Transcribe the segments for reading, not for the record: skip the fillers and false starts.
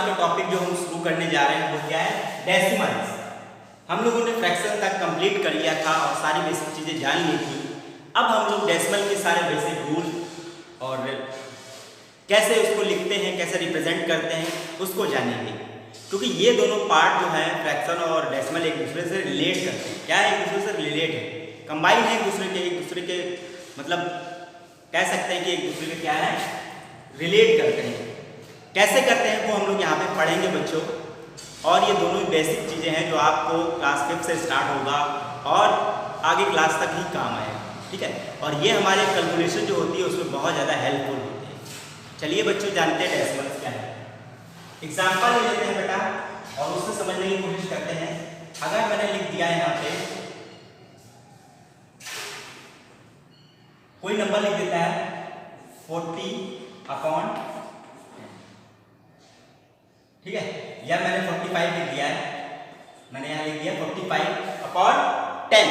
आज का टॉपिक जो हम शुरू करने जा रहे हैं वो क्या है, डेसिमल्स। हम लोगों ने फ्रैक्शन तक कंप्लीट कर लिया था और सारी बेसिक चीज़ें जान ली थी। अब हम लोग डेसिमल के सारे बेसिक रूल और कैसे उसको लिखते हैं, कैसे रिप्रेजेंट करते हैं, उसको जानेंगे। क्योंकि ये दोनों पार्ट जो है फ्रैक्शन और डेसिमल एक दूसरे से रिलेट करते हैं। क्या है, एक दूसरे से रिलेट है, कंबाइन है एक दूसरे के मतलब कह सकते हैं कि एक दूसरे के क्या है, रिलेट करते हैं। कैसे करते हैं वो हम लोग यहाँ पे पढ़ेंगे बच्चों। और ये दोनों बेसिक चीज़ें हैं जो आपको क्लास 5 से स्टार्ट होगा और आगे क्लास तक ही काम आएगा, ठीक है। और ये हमारे कैलकुलेशन जो होती है उसमें बहुत ज़्यादा हेल्पफुल होती है। चलिए बच्चों, जानते हैं डेसिमल्स क्या है। एग्जाम्पल ले लेते हैं बेटा और उससे समझने की कोशिश करते हैं। अगर मैंने लिख दिया है यहाँ पे कोई नंबर लिख देता है 40/10, ठीक है, या मैंने 45 लिख दिया है, मैंने यहाँ लिख दिया 45/10।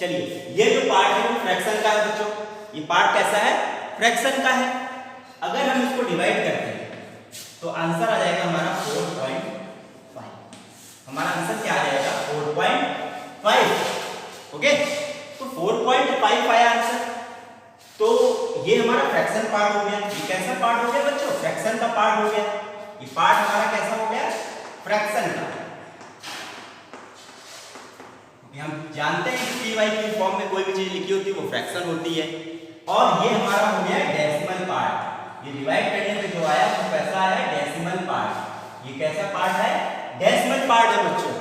चलिए, ये जो पार्ट है वो फ्रैक्शन का है बच्चों। ये पार्ट कैसा है, फ्रैक्शन का है। अगर हम इसको डिवाइड करते हैं तो आंसर आ जाएगा हमारा 4.5। हमारा आंसर क्या आ जाएगा, 4.5। ओके, तो 4.5 आया आंसर। तो ये हमारा फ्रैक्शन पार्ट हो गया। ये कैसा पार्ट हो गया बच्चों, फ्रैक्शन का पार्ट हो गया। ये पार्ट हमारा कैसा हो गया, फ्रैक्शन का। हम जानते हैं कि py की फॉर्म में कोई भी चीज लिखी होती है वो फ्रैक्शन होती है। और ये हमारा हो गया डेसिमल पार्ट। ये डिवाइड करने पे जो आया वो कैसा आया, डेसिमल पार्ट। ये कैसा पार्ट है, डेसिमल पार्ट है बच्चों।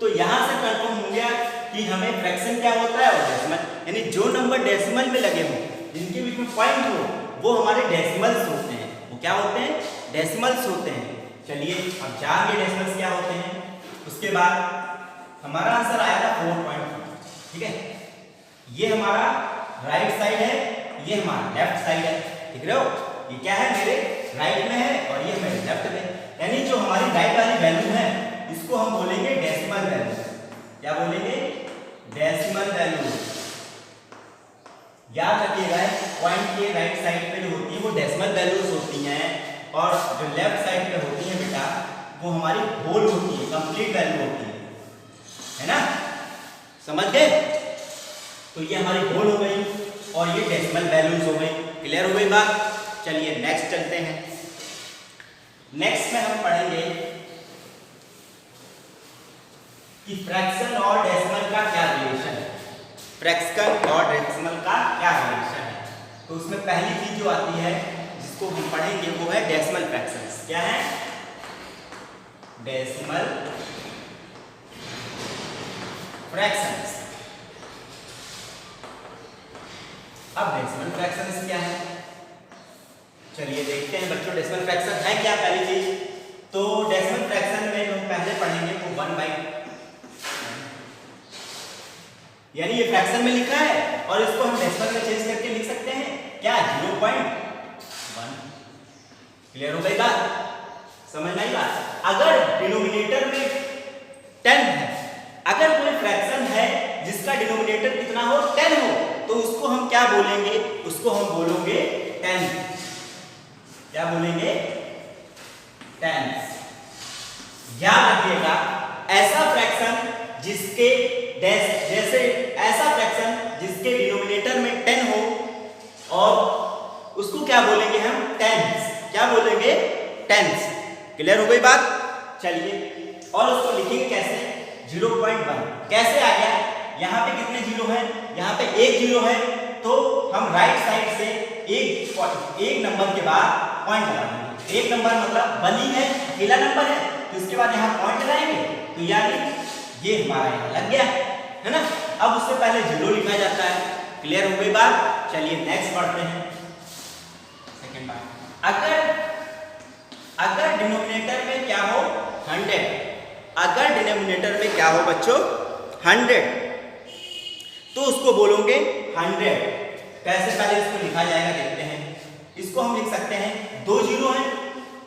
तो यहां से कंफर्म हो गया कि हमें फ्रैक्शन क्या होता है और डेसिमल, यानी जो नंबर डेसिमल में लगे हों, जिनके बीच में पॉइंट हो, वो हमारे डेसिमल्स होते हैं। वो क्या होते हैं, डेसिमल्स होते हैं। चलिए अब जानिए डेसिमल्स क्या होते हैं। उसके बाद हमारा आंसर आया था 4.5, ठीक है। ये हमारा राइट साइड है, ये हमारा लेफ्ट साइड है, ठीक रहे हो। ये क्या है, मेरे राइट में है और ये मेरे लेफ्ट में। यानी जो हमारी राइट वाली वैल्यू है इसको हम बोलेंगे डेसिमल वैल्यू। क्या बोलेंगे, डेसिमल वैल्यू। याद रखिएगा, पॉइंट के राइट साइड पे जो होती है वो डेसिमल वैल्यूज होती हैं और जो लेफ्ट साइड पे होती है बेटा वो हमारी होल होती है, कंप्लीट वैल्यू होती है ना, समझ गए। तो ये हमारी होल हो गई और ये डेसिमल वैल्यूज हो गई। क्लियर हो गई बात। चलिए नेक्स्ट चलते हैं। नेक्स्ट में हम पढ़ेंगे कि फ्रैक्शन और डेसिमल का क्या रिलेशन है। फ्रैक्शन और डेसिमल का क्या रिलेशन है, तो उसमें पहली चीज जो आती है जिसको हम पढ़ेंगे वो है डेसिमल फ्रैक्शंस। क्या है, डेसिमल फ्रैक्शंस। अब डेसिमल फ्रैक्शंस क्या है, चलिए देखते हैं बच्चों। डेसिमल फ्रैक्शन है क्या, पहली चीज तो डेसिमल फ्रैक्शन में जो हम पहले पढ़ेंगे वो 1/, यानी ये फ्रैक्शन में लिखा है और इसको हम डेसिमल में चेंज करके लिख सकते हैं क्या, 0.1। क्लियर हो गई बात, समझ नहीं बात। अगर डिनोमिनेटर में 10 है, अगर कोई फ्रैक्शन है जिसका डिनोमिनेटर कितना हो, 10 हो, तो उसको हम क्या बोलेंगे, उसको हम बोलेंगे 10। क्या बोलेंगे, 10। याद रखिएगा, ऐसा फ्रैक्शन जिसके जैसे ऐसा फ्रैक्शन जिसके डिनोमिनेटर में 10 हो और उसको क्या बोलेंगे हम, टेंस। क्या बोलेंगे, टेंस। क्लियर हो गई बात। चलिए और उसको लिखेंगे कैसे, 0.1। कैसे आ गया, यहाँ पे कितने जीरो हैं, यहाँ पे एक जीरो है, तो हम राइट साइड से एक नंबर के बाद पॉइंट लगाएंगे। एक नंबर मतलब बली है, अकेला नंबर है, तो इसके बाद यहाँ पॉइंट लगाएंगे, तो यानी ये हमारा यहाँ लग गया है ना। अब उससे पहले जीरो लिखा जाता है। क्लियर हो गई बात। चलिए नेक्स्ट पढ़ते हैं सेकंड पार्ट। अगर डिनोमिनेटर में क्या हो, 100, अगर डिनोमिनेटर में क्या हो बच्चों, 100, तो उसको बोलोगे 100। कैसे पहले इसको लिखा जाएगा देखते हैं। इसको हम लिख सकते हैं, 2 जीरो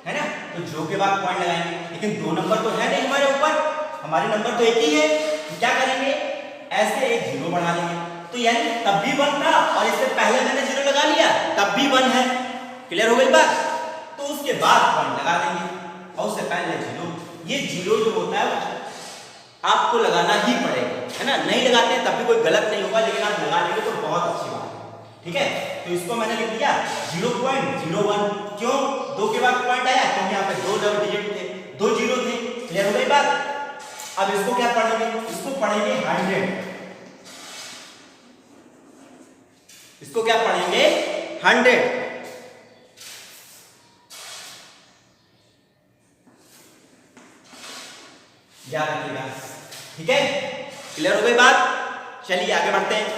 है ना, तो जीरो के बाद पॉइंट लगाएंगे, लेकिन 2 नंबर तो है नहीं हमारे ऊपर, हमारे नंबर तो एक ही है, तो क्या करेंगे, ऐसे एक जीरो बढ़ा लेंगे, तो यानी तब भी 1 था और इससे पहले मैंने जीरो लगा लिया, तब भी 1 है। क्लियर हो गई बात। तो उसके बाद पॉइंट लगा देंगे 100 से पहले जीरो, ये जीरो जो होता है आपको लगाना ही पड़ेगा, है ना। नहीं लगाते हैं तब भी कोई गलत नहीं होगा, लेकिन आप लगा लेंगे तो बहुत अच्छी बात है, ठीक है। तो इसको मैंने लिख दिया 0.01। क्यों 2 के बाद पॉइंट आया? क्योंकि यहाँ पे 2 डबल डिजिट थे, 2 जीरो थे। क्लियर हो गई बात? अब इसको क्या पढ़ेंगे? इसको पढ़ेंगे 100। इसको क्या पढ़ेंगे? 100। याद रखिएगा, ठीक है। क्लियर हो गई बात? चलिए आगे बढ़ते हैं।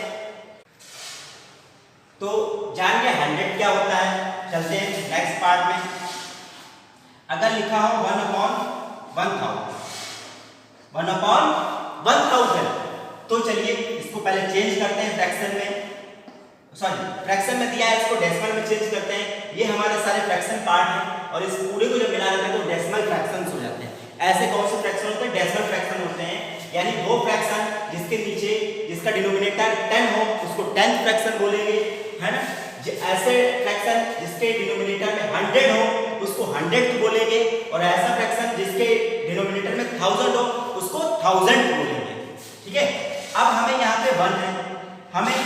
तो जान गए 100 क्या होता है। चलते हैं नेक्स्ट पार्ट में। अगर लिखा हो 1/1000, 1/1000, तो चलिए इसको पहले चेंज करते हैं फ्रैक्शन में। सॉरी, फ्रैक्शन में दिया है, इसको डेसिमल में चेंज करते हैं। ये हमारे सारे फ्रैक्शन पार्ट हैं और इस पूरे को जब मिला देते हैं तो डेसिमल फ्रैक्शंस हो जाते हैं। ऐसे कौन से फ्रैक्शन होते हैं? डेसिमल फ्रैक्शन होते हैं, यानी वो फ्रैक्शन जिसके नीचे जिसका डिनोमिनेटर 10 हो उसको 10th फ्रैक्शन बोलेंगे, है ना। ऐसे फ्रैक्शन जिसके डिनोमिनेटर में 100 हो उसको 100th बोलेंगे, और ऐसा फ्रैक्शन जिसके डिनोमिनेटर में 1000 हो उसको 1000th बोलेंगे, ठीक है। अब हमें यहाँ पे 1 है, हमें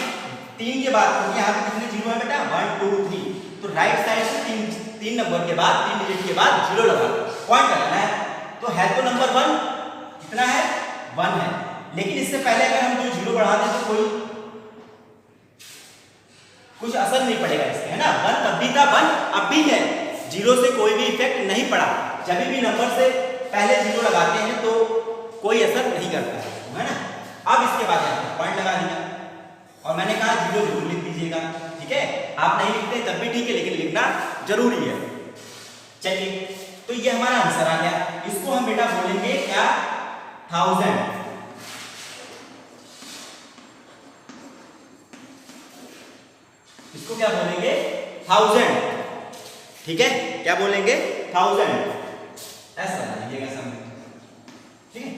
3 के बाद, क्योंकि यहाँ पे कितने जीरो है बेटा? 1 2 3, तो राइट साइड से 3 नंबर के बाद 3 डिजिट के बाद जीरो लगा पॉइंट लगाना है। तो है तो नंबर 1 कितना है? 1 है, लेकिन इससे पहले अगर हम 2 जीरो बढ़ा दें तो कोई कुछ असर नहीं पड़ेगा इससे, है ना। 1 तब भी था, 1 अब भी है, जीरो से कोई भी इफेक्ट नहीं पड़ा। जब भी नंबर से पहले जीरो लगाते हैं तो कोई असर नहीं करता है ना। अब इसके बाद यहाँ पॉइंट लगा दिया और मैंने कहा जीरो जरूर लिख दीजिएगा, ठीक है। आप नहीं लिखते तब भी ठीक है, लेकिन लिखना जरूरी है। चलिए, तो ये हमारा आंसर आ गया। इसको हम बेटा बोलेंगे क्या? 1000। इसको क्या बोलेंगे? 1000, ठीक है। क्या बोलेंगे? 1000, ऐसा लीजिएगा समझ, ठीक है।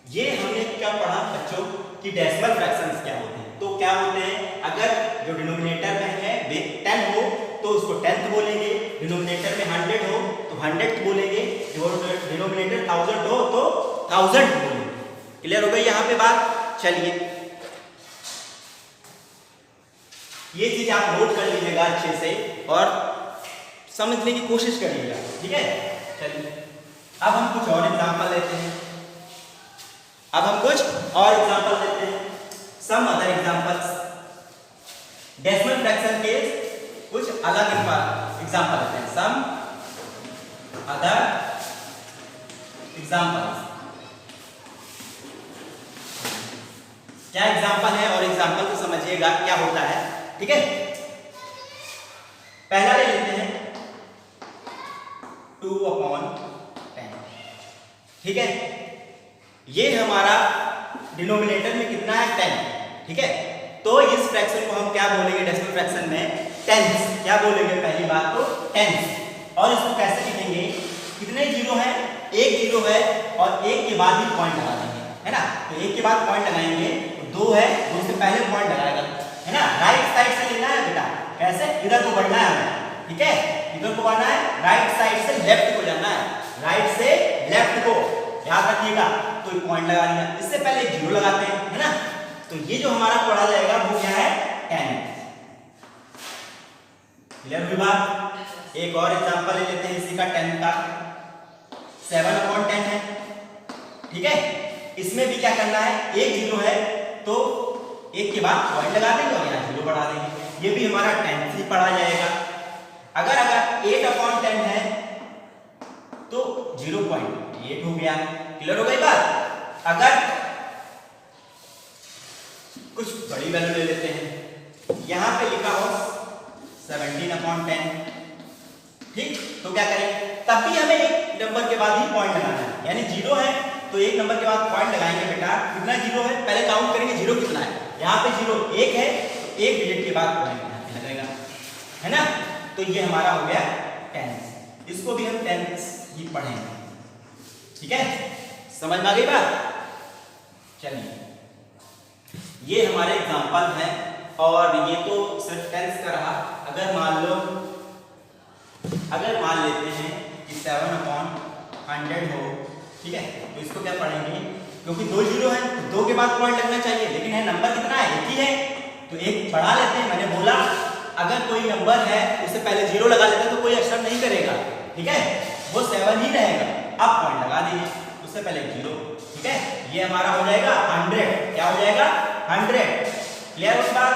ये हमने क्या पढ़ा बच्चों कि डेसिमल फ्रैक्शंस क्या होते हैं। तो क्या होते हैं? अगर जो डिनोमिनेटर में है 10 हो तो उसको 10th बोलेंगे, डिनोमिनेटर में 100 हो तो 100th बोलेंगे, डिनोमिनेटर 1000 हो तो 1000th बोलेंगे। क्लियर हो गई यहाँ पे बात? चलिए, ये चीज आप नोट कर लीजिएगा अच्छे से और समझने की कोशिश करिएगा, ठीक है। चलिए, अब हम कुछ और एग्जांपल लेते हैं। Some other examples. Decimal fraction के कुछ अलग एग्जांपल लेते हैं। Some other examples. क्या एग्जांपल है और एग्जांपल को समझिएगा क्या होता है, ठीक है। पहला ले लेते हैं 2/10, ठीक है। ये हमारा डिनोमिनेटर में कितना है? 10, ठीक है। तो इस फ्रैक्शन को हम क्या बोलेंगे डेसिमल फ्रैक्शन में? टेंस। क्या बोलेंगे? पहली बात तो टेंस। और इसको कैसे लिखेंगे? कितने जीरो हैं? 1 जीरो है और 1 के बाद ही पॉइंट लगा देंगे, है ना। तो 1 के बाद पॉइंट लगाएंगे, 2 है, 2 से पहले पॉइंट लगाएगा, है ना। राइट साइड से लेना है बेटा। कैसे? इधर को बढ़ना है हमें, ठीक है। इधर को बढ़ना है, राइट साइड से लेफ्ट को जाना है, राइट से लेफ्ट को, याद रखिएगा। तो पॉइंट लगा लिया, इससे पहले जीरो लगाते हैं, है ना। तो ये जो हमारा पढ़ा जाएगा वो क्या है? 10। क्लियर हुई बात? एक और एग्जांपल ले लेते हैं इसी का 10 का। 7/10 है, ठीक है। इसमें भी क्या करना है? 1 जीरो है तो 1 के बाद पॉइंट लगा देंगे और यहाँ जीरो बढ़ा देंगे। ये भी हमारा 10 ही पढ़ा जाएगा। अगर 8/10 है तो 0.8 हो गया। क्लियर हो गई बात? अगर कुछ बड़ी वैल्यू ले लेते हैं, यहां पे लिखा हो 17/10, ठीक। तो क्या करें? तब भी हमें 1 नंबर के बाद ही पॉइंट लगाना है, यानी जीरो है तो 1 नंबर के बाद पॉइंट लगाएंगे बेटा। कितना जीरो है? पहले काउंट करेंगे जीरो कितना है। यहाँ पे जीरो 1 है तो 1 डिजिट के बाद पॉइंट लगेगा, है ना। तो ये हमारा हो गया 10। इसको भी हम 10 ही पढ़ेंगे, ठीक है। समझ में आ गई बात? चलिए, ये हमारे एग्जांपल हैं और ये तो सिर्फ 10 का रहा। अगर मान लेते हैं कि 7/10 100 हो, ठीक है, तो इसको क्या पढ़ेंगे, क्योंकि 2 जीरो है तो 2 के बाद पॉइंट लगना चाहिए, लेकिन है नंबर कितना है, एक ही है, तो एक बढ़ा लेते हैं। मैंने बोला अगर कोई नंबर है उससे पहले जीरो लगा लेते हैं तो कोई असर नहीं करेगा, ठीक है, वो 7 ही रहेगा। अब पॉइंट लगा दीजिए, उससे पहले जीरो, ठीक है, ये हमारा हो जाएगा 100, क्या हो जाएगा 100। क्लियर उस बात।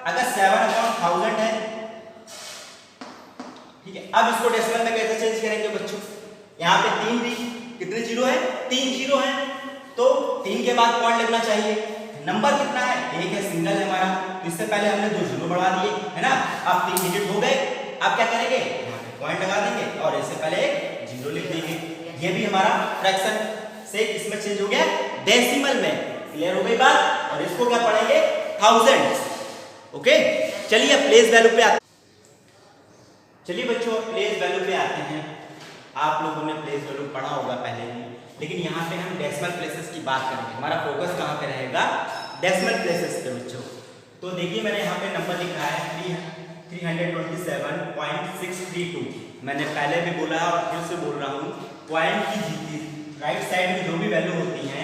अगर 7/1000 है, ठीक है, अब इसको डेसिमल में कैसे चेंज करेंगे बच्चों, यहाँ पे 3 भी कितने जीरो है, 3 जीरो है, तो 3 के बाद पॉइंट लगना चाहिए। नंबर कितना है, एक है, सिंगल है हमारा, तो इससे पहले हमने 2 जीरो बढ़ा दिए, है ना, अब 3 डिजिट हो गए। अब क्या करेंगे, यहाँ पे पॉइंट लगा देंगे और इससे पहले एक जीरो लिख देंगे। ये भी हमारा फ्रैक्शन से इसमें चेंज हो गया डेसिमल में। क्लियर हो गई बात। और इसको क्या पढ़ेंगे, थाउजेंड। ओके, चलिए प्लेस वैल्यू पे आते, चलिए बच्चों प्लेस वैल्यू पे आते हैं। आप लोगों ने प्लेस वैल्यू पढ़ा होगा पहले ही, लेकिन यहाँ पे हम डेसिमल प्लेसेस की बात करेंगे। हमारा फोकस कहाँ पे रहेगा, डेसिमल प्लेसेस पे बच्चों। तो देखिए मैंने यहाँ पे नंबर लिखा है 327.632। मैंने पहले भी बोला और फिर से बोल रहा हूँ, पॉइंट की राइट साइड में जो भी वैल्यू होती है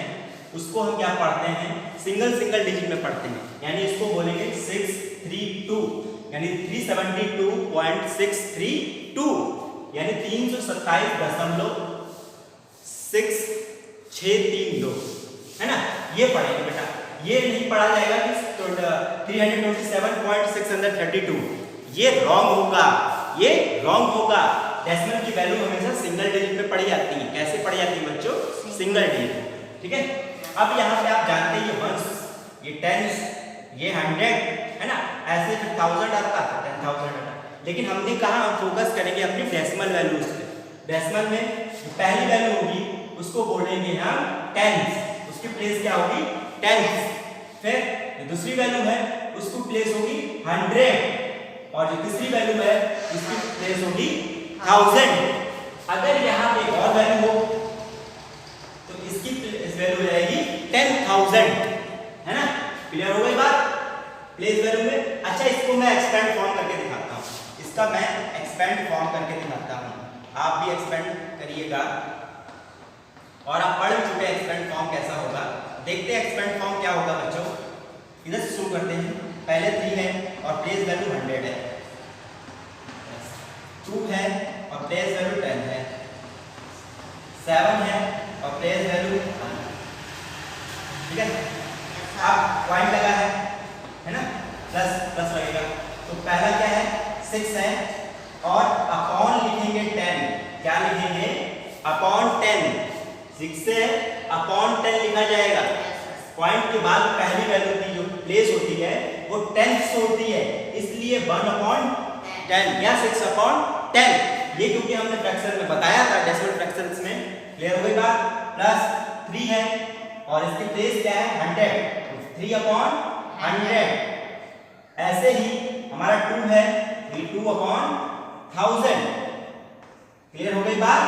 उसको हम क्या पढ़ते हैं, सिंगल डिजिट में पढ़ते हैं। यानी इसको बोलेंगे 632, यानी 372.632, यानी 327.632, है ना, ये पढ़ेंगे बेटा। ये नहीं पढ़ा जाएगा कि 327.632, ये रॉन्ग होगा, ये रॉन्ग होगा। डेसिमल की वैल्यू हमेशा सिंगल डिजिट में पढ़ी जाती है। कैसे पढ़ी जाती है बच्चों, सिंगल डिजिट, ठीक है। अब यहाँ पे आप जानते हैं ये वंस, ये टेंस, ये 100, है ना, ऐसे फिर 1000 आता है, 10,000 आता। लेकिन हमने कहा हम फोकस करेंगे अपनी डेसिमल वैल्यूज पे। डेसिमल में पहली वैल्यू होगी उसको बोलेंगे हम टेंस, उसकी प्लेस क्या होगी, टेंस। फिर दूसरी वैल्यू है उसकी प्लेस होगी 100, और जो तीसरी वैल्यू है उसकी प्लेस होगी 1000। अगर यहाँ पे और वैल्यू हो तो इसकी वैल्यू रहेगी 10,000, है ना। क्लियर हो गई बात प्लेस वैल्यू में। अच्छा, इसको मैं एक्सपेंड फॉर्म करके दिखाता हूँ, इसका मैं एक्सपेंड फॉर्म करके दिखाता हूँ, आप भी एक्सपेंड करिएगा और आप पढ़ चुके एक्सपेंड फॉर्म कैसा होगा। देखते हैं एक्सपेंड फॉर्म क्या होगा बच्चों। इधर से शुरू करते हैं। पहले 3 है और प्लेस वैल्यू 100 है, 2 है और प्लेस वैल्यू 10 है, 7 है और प्लेस वैल्यू 1, ठीक है। अब पॉइंट लगा है ना, प्लस प्लस लगेगा, तो पहला क्या है 6 है और अपॉन लिखेंगे 10, क्या लिखेंगे, अपॉन 10, 6 से अपॉन 10 लिखा जाएगा। पॉइंट के बाद पहली वैल्यू की जो प्लेस होती है वो 10 से होती है, इसलिए 1/10 या 6/10, ये क्योंकि हमने फ्रैक्शन में बताया था, डेसिमल फ्रैक्शंस में। क्लियर हो गई बात। प्लस 3 है और इसकी प्लेस क्या है 100, 3/100। ऐसे ही हमारा 2 है, 2/1000। क्लियर हो गई बात।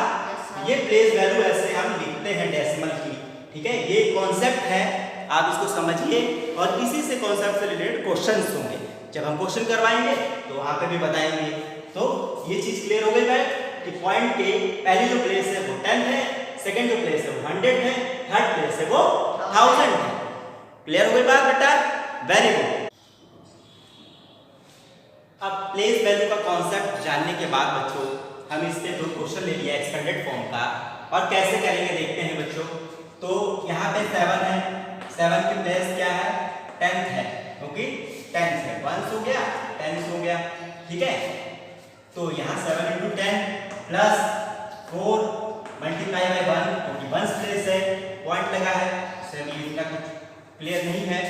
ये प्लेस वैल्यू ऐसे हम लिखते हैं डेसिमल की, ठीक है। ये कॉन्सेप्ट है, आप इसको समझिए और इसी से कॉन्सेप्ट से रिलेटेड क्वेश्चंस होंगे। जब हम क्वेश्चन करवाएंगे तो वहां पे भी बताएंगे। तो ये चीज क्लियर हो गई भाई कि पॉइंट के पहली जो प्लेस है वो 10 है, सेकंड जो प्लेस है वो 100 है, थर्ड प्लेस है वो 1000 है। क्लियर हो गई बात बेटा, वेरी गुड। अब प्लेस वैल्यू का कॉन्सेप्ट जानने के बाद बच्चों हम इससे 2 क्वेश्चन ले लिया एक्सपेंडेड फॉर्म का, और कैसे करेंगे देखते हैं बच्चों। तो यहाँ पे 7 है, 7 की प्लेस क्या है 10 है, ओके 10 है, 1 हो गया 10 हो गया, ठीक है। तो यहाँ 7 × 10 प्लस 4 मल्टीप्लाई बाय 1, क्योंकि 1 प्लेस है, पॉइंट लगा है, सभी इसका कुछ क्लियर नहीं है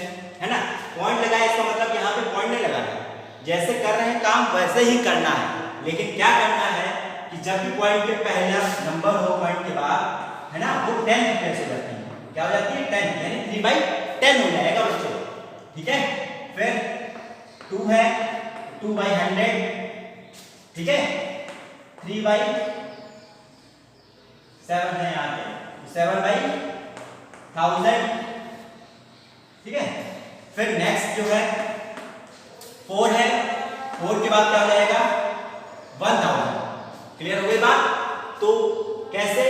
ना। पॉइंट लगा है इसका मतलब यहाँ पे पॉइंट नहीं लगाना, जैसे कर रहे हैं काम वैसे ही करना है। लेकिन क्या करना है कि जब भी पॉइंट के पहला नंबर हो पॉइंट के बाद, है ना, वो 10 की प्लेस हो जाती है। क्या हो जाती है 10, यानी 3/10 हो जाएगा बच्चों, ठीक है। फिर 2 है, 2/100, ठीक है, 3/7 है यहाँ पे, 7/1000, ठीक है। फिर नेक्स्ट जो है 4 है, 4 के बाद क्या हो जाएगा 1000। क्लियर हो गई बात। तो कैसे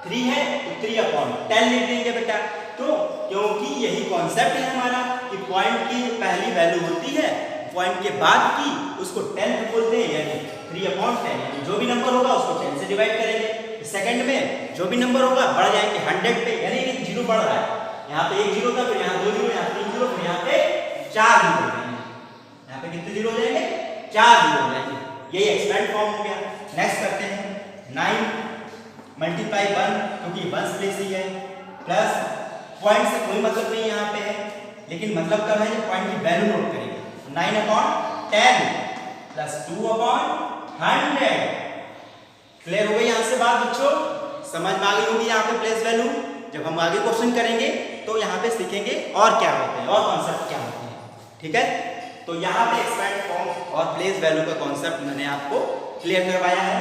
3 है तो 3/10 लिख देंगे बेटा। तो क्योंकि यही कॉन्सेप्ट है हमारा कि पॉइंट की पहली वैल्यू होती है, पॉइंट के बाद की उसको 10 बोलते हैं, यानी 3/10, यानी जो भी नंबर होगा उसको 10 से डिवाइड करेंगे। सेकंड में जो भी नंबर होगा बढ़ जाएंगे 100 पे, यानी ये जीरो बढ़ रहा है, यहाँ पे 1 जीरो था, फिर यहाँ 2 जीरो, यहाँ 3 जीरो, फिर यहाँ पे 4 जीरो हो जाएंगे। यहाँ पे कितने जीरो हो जाएंगे? 4 जीरो हो जाएंगे। यही एक्सपेंड फॉर्म हो गया। नेक्स्ट करते हैं 9 मल्टीप्लाई 1, क्योंकि 1 प्लेस ही है, प्लस पॉइंट से कोई मतलब नहीं यहाँ पे है, लेकिन मतलब कब है जब पॉइंट की वैल्यू नोट करेंगे। 9/10 प्लस 2/100। क्लियर हो गई यहाँ से बात बच्चों? समझ में आ गई होगी यहाँ पे प्लेस वैल्यू। जब हम आगे क्वेश्चन करेंगे तो यहाँ पे सीखेंगे और क्या होते हैं और कॉन्सेप्ट क्या होते हैं। ठीक है, तो यहाँ पे एक्सपेंड फॉर्म और प्लेस वैल्यू का कॉन्सेप्ट मैंने आपको क्लियर करवाया है।